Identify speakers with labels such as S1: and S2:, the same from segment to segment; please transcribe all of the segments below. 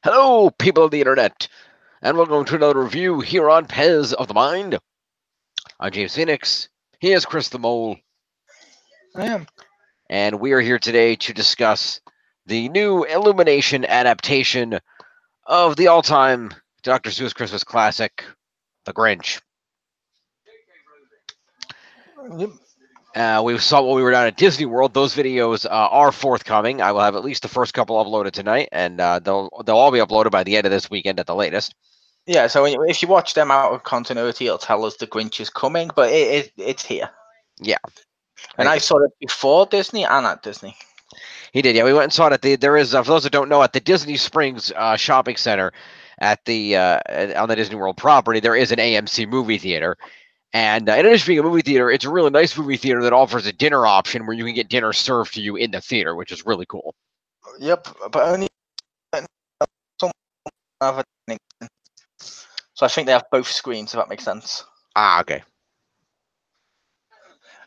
S1: Hello, people of the internet, and welcome to another review here on Pez of the Mind. I'm James Phoenix. He is Chris the Mole,
S2: I am.
S1: and we are here today to discuss the new Illumination adaptation of the all-time Dr. Seuss Christmas classic, The Grinch.
S2: Yep.
S1: We saw when we were down at Disney World. Those videos are forthcoming. I will have at least the first couple uploaded tonight, and they'll all be uploaded by the end of this weekend at the latest.
S2: Yeah, so if you watch them out of continuity, it'll tell us the Grinch is coming, but it's here.
S1: Yeah,
S2: And I saw it before Disney and at Disney.
S1: he did. Yeah, we went and saw it at there is for those that don't know, at the Disney Springs shopping center at the on the Disney World property, there is an AMC movie theater. And in addition to being a movie theater, it's a really nice movie theater that offers a dinner option where you can get dinner served to you in the theater, which is really cool.
S2: Yep, but only some have a thing. So I think they have both screens, if that makes sense.
S1: Ah, okay.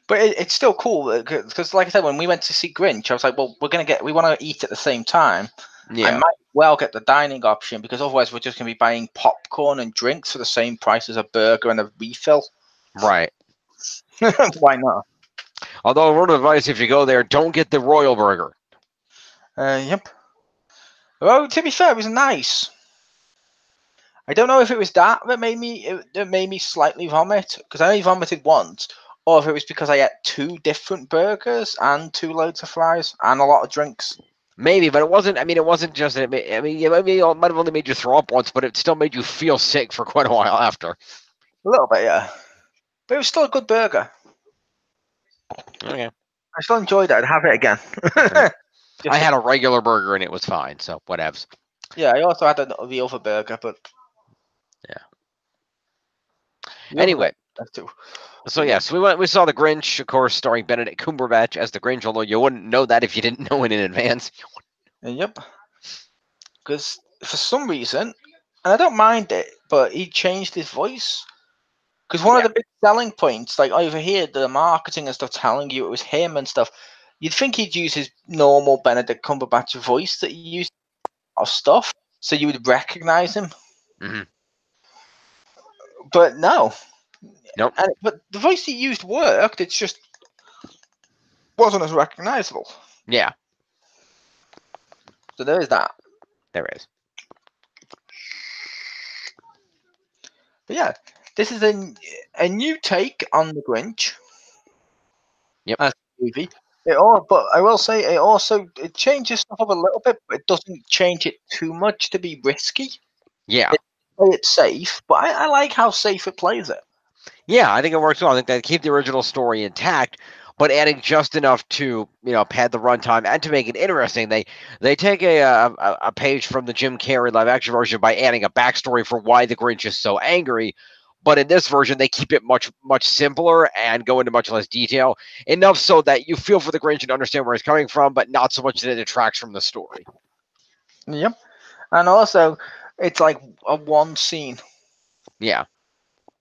S2: But it's still cool because, like I said, when we went to see Grinch, I was like, "Well, we want to eat at the same time.
S1: Yeah.
S2: I might well get the dining option because otherwise we're just going to be buying popcorn and drinks for the same price as a burger and a refill."
S1: Right.
S2: Why not?
S1: Although, a word of advice: if you go there, don't get the Royal Burger.
S2: Yep. Well, to be fair, it was nice. I don't know if it was that made me slightly vomit because I only vomited once, or if it was because I ate two different burgers and two loads of fries and a lot of drinks.
S1: Maybe, but it wasn't. I mean, it wasn't just. It might have only made you throw up once, but it still made you feel sick for quite a while after.
S2: A little bit, yeah. But it was still a good burger.
S1: Okay.
S2: I still enjoyed it. I'd have it again.
S1: I had a regular burger and it was fine, so whatevs.
S2: Yeah, I also had the other burger, but
S1: yeah.
S2: The
S1: anyway,
S2: too.
S1: So yes, we saw The Grinch, of course, starring Benedict Cumberbatch as the Grinch. Although you wouldn't know that if you didn't know it in advance.
S2: Yep. Because for some reason, and I don't mind it, but he changed his voice. Because one of the big selling points, like over here, the marketing and stuff telling you it was him and stuff, you'd think he'd use his normal Benedict Cumberbatch voice that he used of stuff, so you would recognize him.
S1: Mm-hmm.
S2: But no.
S1: Nope.
S2: But the voice he used worked, it's just wasn't as recognizable.
S1: Yeah.
S2: So there is that.
S1: There is.
S2: But yeah, this is a new take on the Grinch.
S1: Yep.
S2: As a movie. But I will say it changes stuff up a little bit, but it doesn't change it too much to be risky.
S1: Yeah.
S2: It's safe, but I like how safe it plays it.
S1: Yeah, I think it works well. I think they keep the original story intact, but adding just enough to pad the runtime and to make it interesting. They take a page from the Jim Carrey live action version by adding a backstory for why the Grinch is so angry. But in this version, they keep it much simpler and go into much less detail, enough so that you feel for the Grinch and understand where he's coming from, but not so much that it detracts from the story.
S2: Yep, and also it's like a one scene.
S1: Yeah.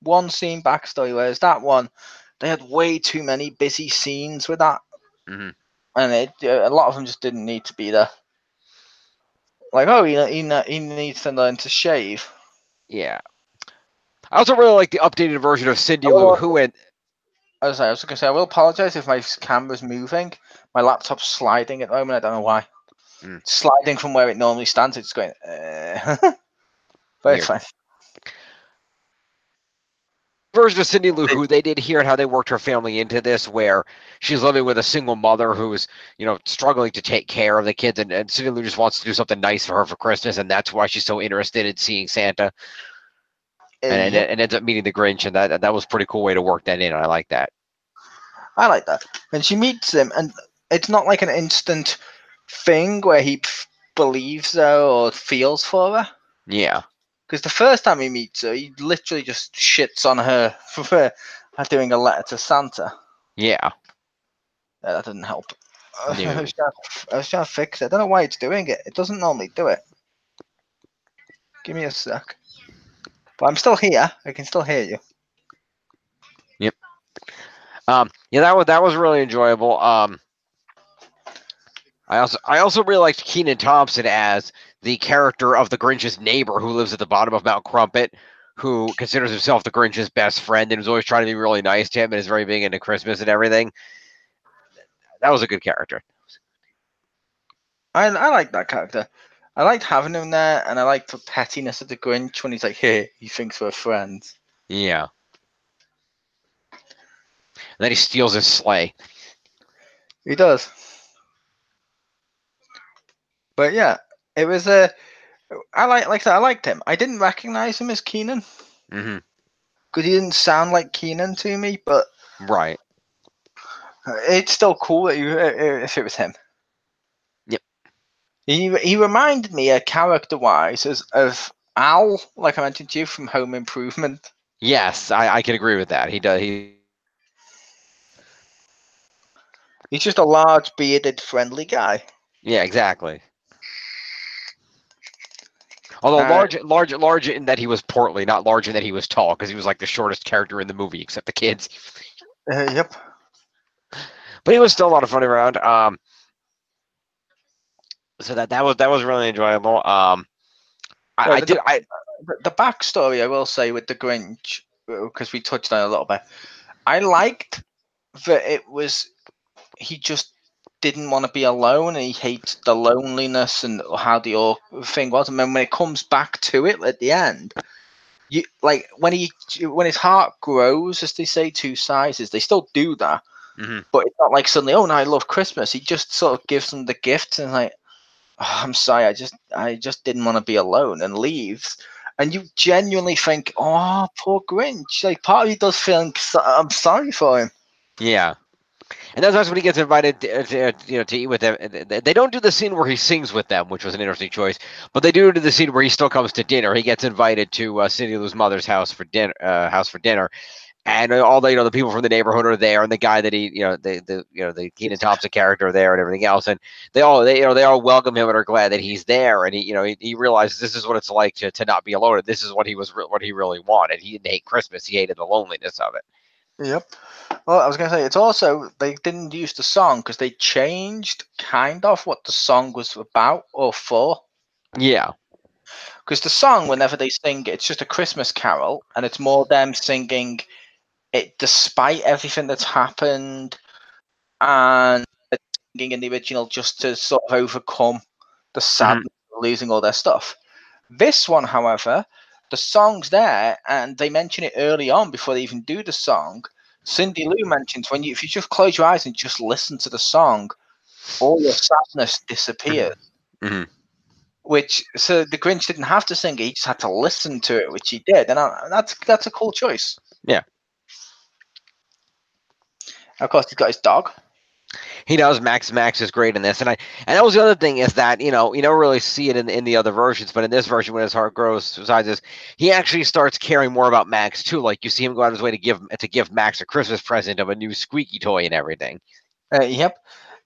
S2: One scene backstory, whereas that one, they had way too many busy scenes with that.
S1: Mm-hmm.
S2: And a lot of them just didn't need to be there. Like, oh, he needs to learn to shave.
S1: Yeah. I also really like the updated version of Cindy Lou Who and
S2: I was going to say, I will apologize if my camera's moving. My laptop's sliding at the moment. I don't know why. It's sliding from where it normally stands. It's going. But it's fine.
S1: Version of Cindy Lou Who they did here and how they worked her family into this, where she's living with a single mother who's struggling to take care of the kids, and Cindy Lou just wants to do something nice for her for Christmas, and that's why she's so interested in seeing Santa, and ends up meeting the Grinch, and that was a pretty cool way to work that in. I like that.
S2: I like that. And she meets him, and it's not like an instant thing where he believes her or feels for her.
S1: Yeah.
S2: Because the first time he meets her, he literally just shits on her for her doing a letter to Santa.
S1: Yeah.
S2: That didn't help.
S1: No.
S2: I was trying to fix it. I don't know why it's doing it. It doesn't normally do it. Give me a sec. But I'm still here. I can still hear you.
S1: Yep. Yeah, that was really enjoyable. I also really liked Kenan Thompson as the character of the Grinch's neighbor who lives at the bottom of Mount Crumpet, who considers himself the Grinch's best friend and is always trying to be really nice to him and is very big into Christmas and everything. That was a good character.
S2: I like that character. I liked having him there, and I liked the pettiness of the Grinch when he's like, "Hey, he thinks we're friends."
S1: Yeah. And then he steals his sleigh.
S2: He does. But yeah, it was a. Like I said, I liked him. I didn't recognize him as Kenan
S1: Mm-hmm.
S2: because he didn't sound like Kenan to me. But
S1: Right.
S2: it's still cool that if it was him.
S1: Yep.
S2: He reminded me, character wise, of Al, like I mentioned to you from Home Improvement.
S1: Yes, I can agree with that. He does.
S2: He's just a large, bearded, friendly guy.
S1: Yeah, exactly. Although large in that he was portly, not large in that he was tall, because he was like the shortest character in the movie, except the kids.
S2: Yep.
S1: But he was still a lot of fun around. So that was really enjoyable.
S2: The backstory, I will say, with the Grinch, because we touched on it a little bit. I liked that it was he just didn't want to be alone, and he hates the loneliness and how the whole thing was. And then when it comes back to it at the end, you like when his heart grows, as they say, two sizes. They still do that, but it's not like suddenly, oh no, I love Christmas. He just sort of gives them the gifts and like, oh, I'm sorry, I just didn't want to be alone, and leaves. And you genuinely think, oh, poor Grinch. Like part of you does feel I'm sorry for him.
S1: Yeah. And that's when he gets invited to eat with them. They don't do the scene where he sings with them, which was an interesting choice, but they do the scene where he still comes to dinner. He gets invited to Cindy Lou's mother's house for dinner. And all the people from the neighborhood are there, and the guy that the Kenan Thompson character are there, and everything else, and they all welcome him and are glad that he's there, and he realizes this is what it's like to not be alone, and this is what he really wanted. He didn't hate Christmas; he hated the loneliness of it.
S2: Yep. Well, I was going to say, it's also, they didn't use the song because they changed kind of what the song was about or for.
S1: Yeah.
S2: Because the song, whenever they sing it, it's just a Christmas carol, and it's more them singing it despite everything that's happened, and singing in the original just to sort of overcome the sadness of losing all their stuff. This one, however, the song's there, and they mention it early on before they even do the song. Cindy Lou mentions if you just close your eyes and just listen to the song, all your sadness disappears. So the Grinch didn't have to sing it; he just had to listen to it, which he did, and that's a cool choice.
S1: Yeah.
S2: Of course, he's got his dog.
S1: He does. Max is great in this, and that was the other thing is that you don't really see it in the other versions, but in this version, when his heart grows, sizes, he actually starts caring more about Max too. Like you see him go out of his way to give Max a Christmas present of a new squeaky toy and everything.
S2: Yep.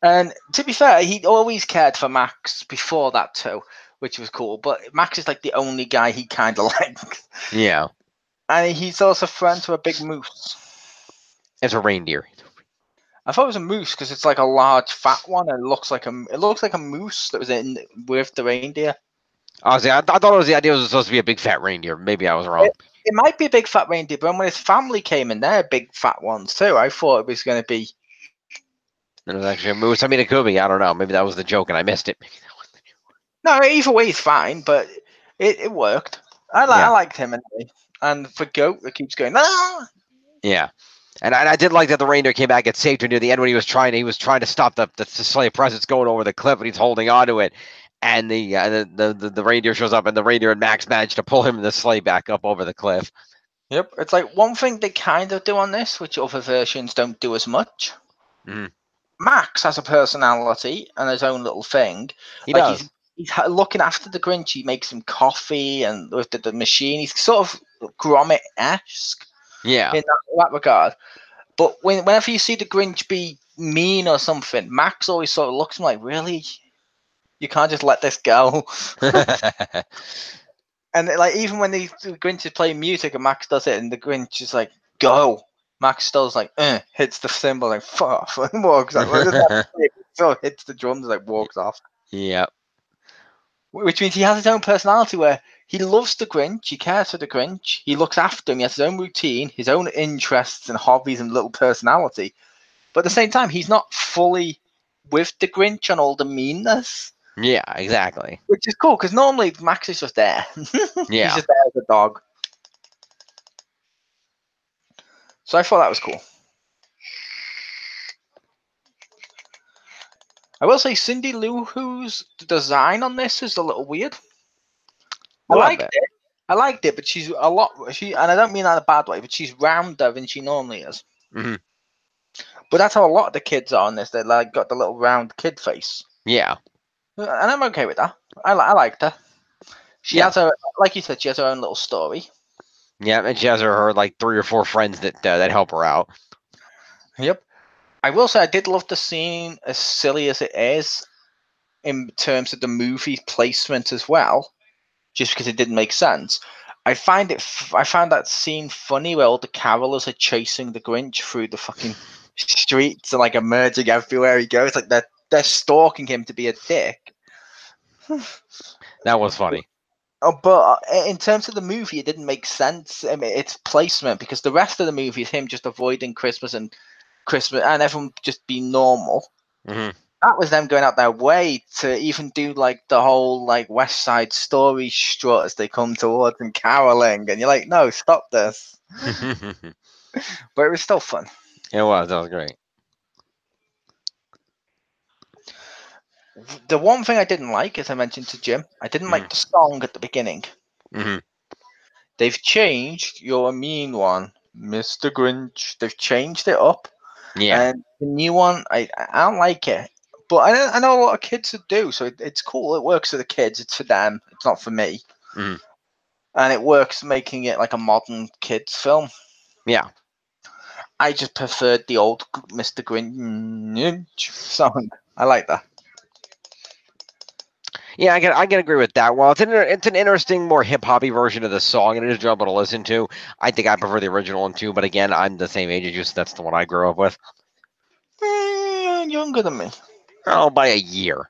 S2: And to be fair, he always cared for Max before that too, which was cool. But Max is like the only guy he kind of likes.
S1: Yeah.
S2: And he's also friends with a big moose.
S1: It's a reindeer.
S2: I thought it was a moose because it's like a large fat one, and it looks like a moose that was in with the reindeer.
S1: Honestly, I thought the idea was supposed to be a big fat reindeer. Maybe I was wrong.
S2: It might be a big fat reindeer, but when his family came in, they're big fat ones too. I thought it was going to be.
S1: It was actually a moose. I mean, it could be. I don't know. Maybe that was the joke and I missed it.
S2: No, either way is fine, but it worked. I liked him anyway. And for Goat, it keeps going. Ah!
S1: Yeah. And I did like that the reindeer came back and saved her near the end when he was trying to stop the sleigh of presents going over the cliff, and he's holding on to it, and the reindeer shows up, and the reindeer and Max managed to pull him and the sleigh back up over the cliff.
S2: Yep, it's like one thing they kind of do on this, which other versions don't do as much. Max has a personality and his own little thing.
S1: He does.
S2: He's looking after the Grinch. He makes him coffee and with the machine. He's sort of Gromit-esque.
S1: Yeah.
S2: In that regard. But whenever you see the Grinch be mean or something, Max always sort of looks at him like, really? You can't just let this go. And like even when the Grinch is playing music and Max does it and the Grinch is like, go. Max still's like, hits the cymbal like, fuck off. And walks out. So hits the drums, like walks off.
S1: Yeah.
S2: Which means he has his own personality where he loves the Grinch, he cares for the Grinch, he looks after him, he has his own routine, his own interests and hobbies and little personality. But at the same time, he's not fully with the Grinch on all the meanness.
S1: Yeah, exactly.
S2: Which is cool, because normally Max is just there.
S1: Yeah.
S2: He's just there as a dog. So I thought that was cool. I will say Cindy Lou Who's design on this is a little weird. I liked it. I liked it, but she's a lot. And I don't mean that in a bad way, but she's rounder than she normally is.
S1: Mm-hmm.
S2: But that's how a lot of the kids are on this. They like got the little round kid face.
S1: Yeah.
S2: And I'm okay with that. I liked her. She has her, like you said, she has her own little story.
S1: Yeah, and she has her like 3 or 4 friends that help her out.
S2: Yep. I will say I did love the scene, as silly as it is, in terms of the movie placement as well, just because it didn't make sense. I found that scene funny where all the carolers are chasing the Grinch through the fucking streets and like emerging everywhere he goes. Like they're stalking him to be a dick.
S1: That was funny.
S2: But in terms of the movie, it didn't make sense. I mean, its placement, because the rest of the movie is him just avoiding Christmas and everyone just being normal.
S1: Mm-hmm.
S2: That was them going out their way to even do like the whole like West Side Story strut as they come towards and caroling, and you're like, no, stop this. But it was still fun.
S1: It was. That was great.
S2: The one thing I didn't like, as I mentioned to Jim, I didn't like the song at the beginning.
S1: Mm-hmm.
S2: They've changed "You're a Mean One, Mr. Grinch." They've changed it up.
S1: Yeah.
S2: And the new one, I don't like it. But I know a lot of kids that do, so it's cool. It works for the kids. It's for them. It's not for me.
S1: Mm-hmm.
S2: And it works making it like a modern kids film.
S1: Yeah.
S2: I just preferred the old Mr. Grinch song. I like that.
S1: Yeah, I can agree with that. Well, it's an interesting, more hip hoppy version of the song, and it is enjoyable to listen to. I think I prefer the original one too, but again, I'm the same age as you, so that's the one I grew up with.
S2: Younger than me.
S1: Oh, by a year.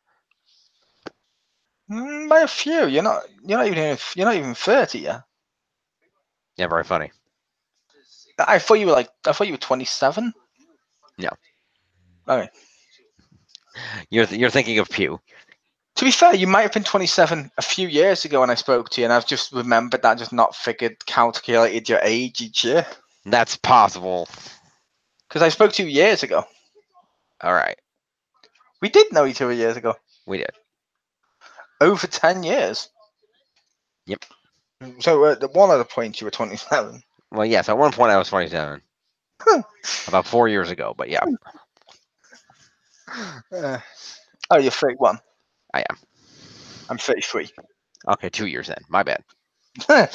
S2: By a few. You're not even 30 yet.
S1: Yeah, very funny.
S2: I thought you were 27.
S1: No.
S2: Okay.
S1: You're thinking of Pew.
S2: To be fair, you might have been 27 a few years ago when I spoke to you, and I've just remembered that, just not calculated your age each year.
S1: That's possible.
S2: Because I spoke to you years ago.
S1: All right.
S2: We did know each other years ago.
S1: We did.
S2: Over 10 years.
S1: Yep.
S2: So at one of the points you were 27.
S1: Well, yes, at one point I was 27. About 4 years ago, but yeah.
S2: Oh, you're 31.
S1: I am.
S2: I'm 33.
S1: Okay, 2 years then. My bad.
S2: I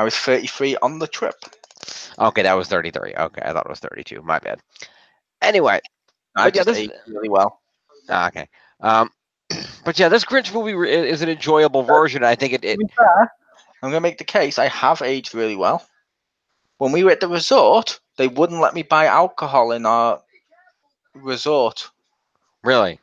S2: was 33 on the trip.
S1: Okay, that was 33. Okay, I thought it was 32. My bad. Anyway.
S2: I just ate really well.
S1: Okay. But yeah, this Grinch movie is an enjoyable version. I think it
S2: I'm going to make the case I have aged really well. When we were at the resort, they wouldn't let me buy alcohol in our resort.
S1: Really?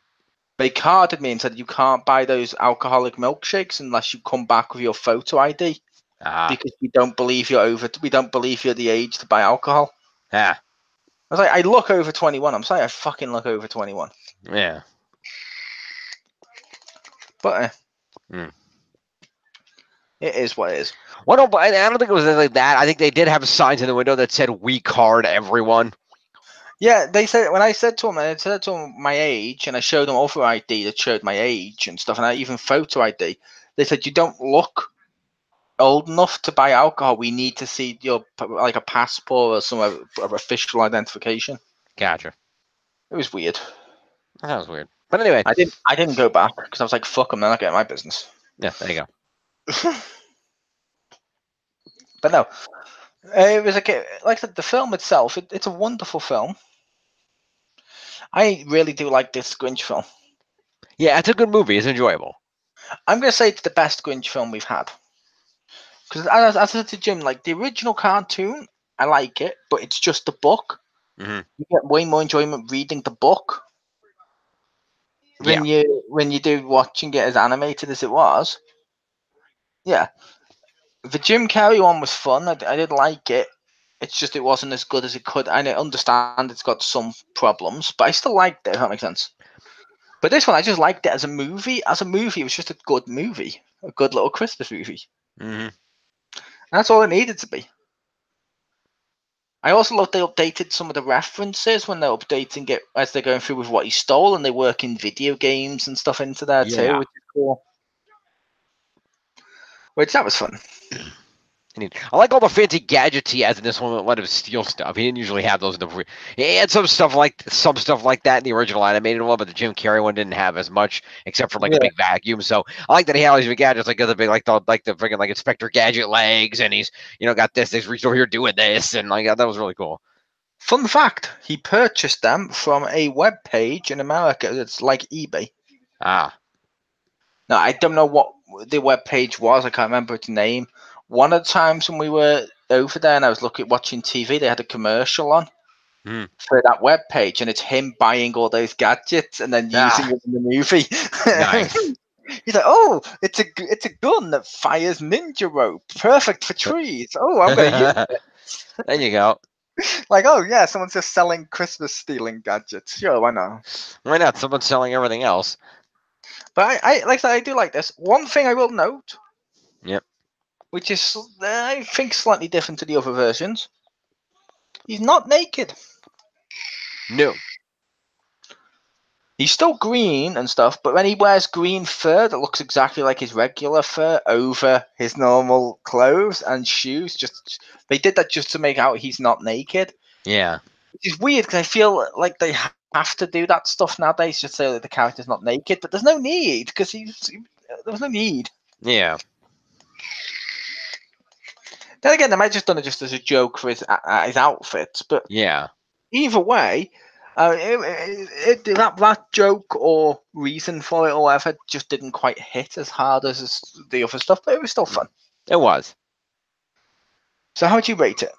S2: They carded me and said you can't buy those alcoholic milkshakes unless you come back with your photo ID because we don't believe we don't believe you're the age to buy alcohol.
S1: Yeah.
S2: I was like, I look over 21. I'm sorry, I fucking look over 21.
S1: Yeah.
S2: But it is what it is.
S1: Well, no, but I don't think it was like that. I think they did have signs in the window that said "We card everyone."
S2: Yeah, they said when I said to them my age, and I showed them other ID that showed my age and stuff, and I even photo ID. They said you don't look old enough to buy alcohol. We need to see your like a passport or some official identification.
S1: Gotcha.
S2: It was weird.
S1: That was weird. But anyway,
S2: I didn't go back because I was like, fuck them, they're not getting my business.
S1: Yeah, there you go.
S2: But no, it was like I said, the film itself. It's a wonderful film. I really do like this Grinch film.
S1: Yeah, it's a good movie. It's enjoyable.
S2: I'm gonna say it's the best Grinch film we've had. Because as I said to Jim, like the original cartoon, I like it, but it's just the book.
S1: Mm-hmm.
S2: You get way more enjoyment reading the book.
S1: Yeah.
S2: when you do watching it as animated as it was, yeah. The Jim Carrey one was fun. I did like it. It's just it wasn't as good as it could. I understand it's got some problems, but I still liked it. If that makes sense. But this one, I just liked it as a movie. As a movie, it was just a good movie, a good little Christmas movie.
S1: Hmm.
S2: And that's all it needed to be. I also love they updated some of the references when they're updating it as they're going through with what he stole, and they work in video games and stuff into there too,
S1: Yeah.
S2: which is cool. Which that was fun.
S1: I like all the fancy gadgets he has in this one that let him steal stuff. He didn't usually have those in the. He had some stuff like that in the original animated one, but the Jim Carrey one didn't have as much, except for like the
S2: Yeah.
S1: big vacuum. So I like that he had all these big gadgets, like the big, like the freaking like Inspector Gadget legs, and he's got this. He's reached over here doing this, and like that was really cool.
S2: Fun fact: he purchased them from a web page in America. It's like eBay.
S1: Ah.
S2: Now I don't know what the web page was. I can't remember its name. One of the times when we were over there and I was watching TV, they had a commercial on
S1: Hmm.
S2: for that web page, and it's him buying all those gadgets and then using
S1: Ah.
S2: them in the movie.
S1: Nice.
S2: He's like, "Oh, it's a gun that fires ninja rope, perfect for trees. Oh, I'm going to use it."
S1: There you go.
S2: Like, oh yeah, someone's just selling Christmas stealing gadgets. Sure, why not?
S1: Why not? Someone's selling everything else.
S2: But I like that. I do like this. One thing I will note,
S1: Yep.
S2: which is I think slightly different to the other versions. He's not naked.
S1: No.
S2: He's still green and stuff, but when he wears green fur that looks exactly like his regular fur over his normal clothes and shoes, they did that just to make out he's not naked.
S1: Yeah.
S2: Which is weird because I feel like they have to do that stuff nowadays just so that the character's not naked, but there's no need because there was no need.
S1: Yeah.
S2: Then again, they might have just done it just as a joke for his outfits, but
S1: Yeah.
S2: either way, that joke or reason for it or whatever just didn't quite hit as hard as the other stuff, but it was still fun.
S1: It was.
S2: So how'd you rate it?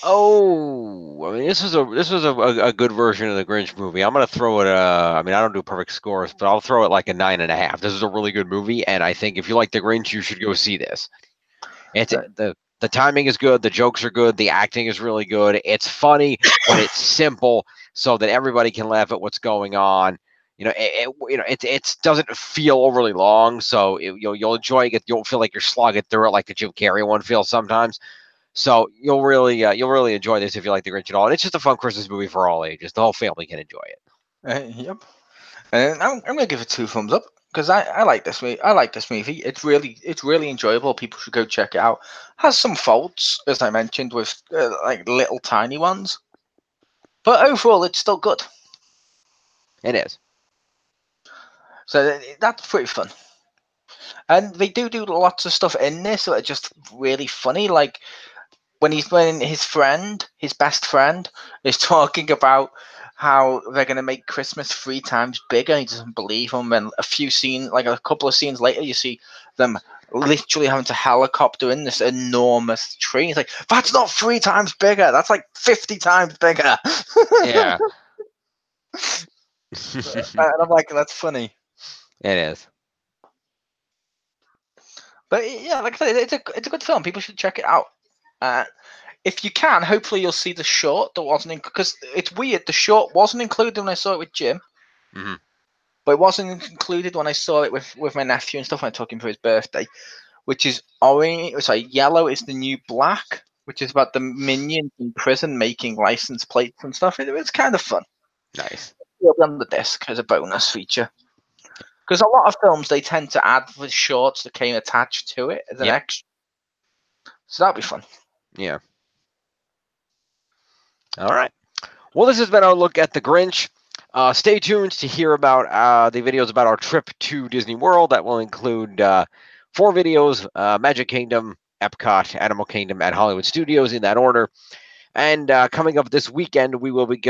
S1: Oh, I mean, this was a good version of the Grinch movie. I'm gonna throw it. I mean, I don't do perfect scores, but I'll throw it like a 9.5. This is a really good movie, and I think if you like the Grinch, you should go see this. It's
S2: Right.
S1: the timing is good, the jokes are good, the acting is really good. It's funny, but it's simple, so that everybody can laugh at what's going on. It doesn't feel overly long, so you'll enjoy it. You won't feel like you're slogging through it like the Jim Carrey one feels sometimes. So you'll really enjoy this if you like the Grinch at all. And it's just a fun Christmas movie for all ages. The whole family can enjoy it.
S2: Yep. And I'm gonna give it 2 thumbs up because I like this movie. I like this movie. It's really enjoyable. People should go check it out. Has some faults, as I mentioned, with like little tiny ones, but overall it's still good.
S1: It is.
S2: So that's pretty fun. And they do lots of stuff in this that are just really funny. Like when his best friend, is talking about how they're going to make Christmas 3 times bigger. He doesn't believe him. And a couple of scenes later, you see them literally having to helicopter in this enormous tree. He's like, "That's not 3 times bigger. That's like 50 times bigger."
S1: Yeah.
S2: And I'm like, "That's funny."
S1: It is.
S2: But yeah, like I said, it's a good film. People should check it out. If you can, hopefully you'll see the short that wasn't because it's weird. The short wasn't included when I saw it with Jim,
S1: Hmm.
S2: but it wasn't included when I saw it with my nephew and stuff. When I took him for his birthday, which is orange. Sorry, yellow is the new black, which is about the minions in prison making license plates and stuff. It's kind of fun.
S1: Nice.
S2: It'll be on the disc as a bonus feature. Because a lot of films they tend to add the shorts that came attached to it as an
S1: Yep.
S2: extra. So that'll be fun.
S1: Yeah. All right. Well, this has been our look at the Grinch. Stay tuned to hear about the videos about our trip to Disney World. That will include 4 videos: Magic Kingdom, Epcot, Animal Kingdom, and Hollywood Studios in that order. And coming up this weekend, we will be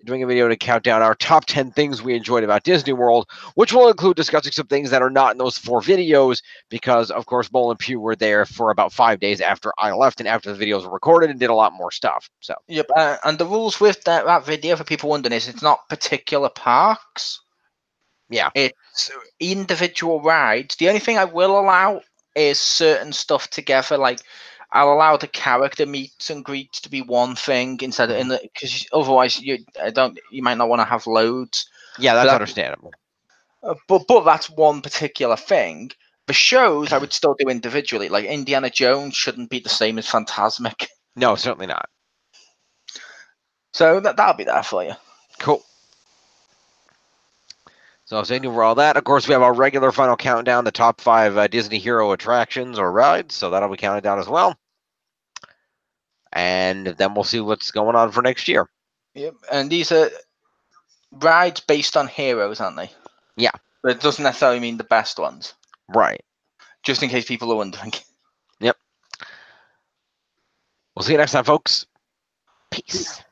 S1: doing a video to count down our top 10 things we enjoyed about Disney World, which will include discussing some things that are not in those 4 videos because, of course, Mole and Pew were there for about 5 days after I left and after the videos were recorded and did a lot more stuff. So
S2: Yep, and the rules with that video for people wondering is it's not particular parks.
S1: Yeah.
S2: It's individual rides. The only thing I will allow is certain stuff together. Like I'll allow the character meets and greets to be one thing instead of in the because otherwise you might not want to have loads.
S1: Yeah,
S2: But
S1: that's
S2: that,
S1: understandable.
S2: but that's one particular thing. The shows I would still do individually. Like Indiana Jones shouldn't be the same as Fantasmic.
S1: No, certainly not.
S2: So that'll be there for you.
S1: Cool. So stay tuned for all that. Of course, we have our regular final countdown, the top 5 Disney hero attractions or rides. So that'll be counted down as well. And then we'll see what's going on for next year.
S2: Yep. And these are rides based on heroes, aren't they?
S1: Yeah.
S2: But it doesn't necessarily mean the best ones.
S1: Right.
S2: Just in case people are wondering.
S1: Yep. We'll see you next time, folks. Peace.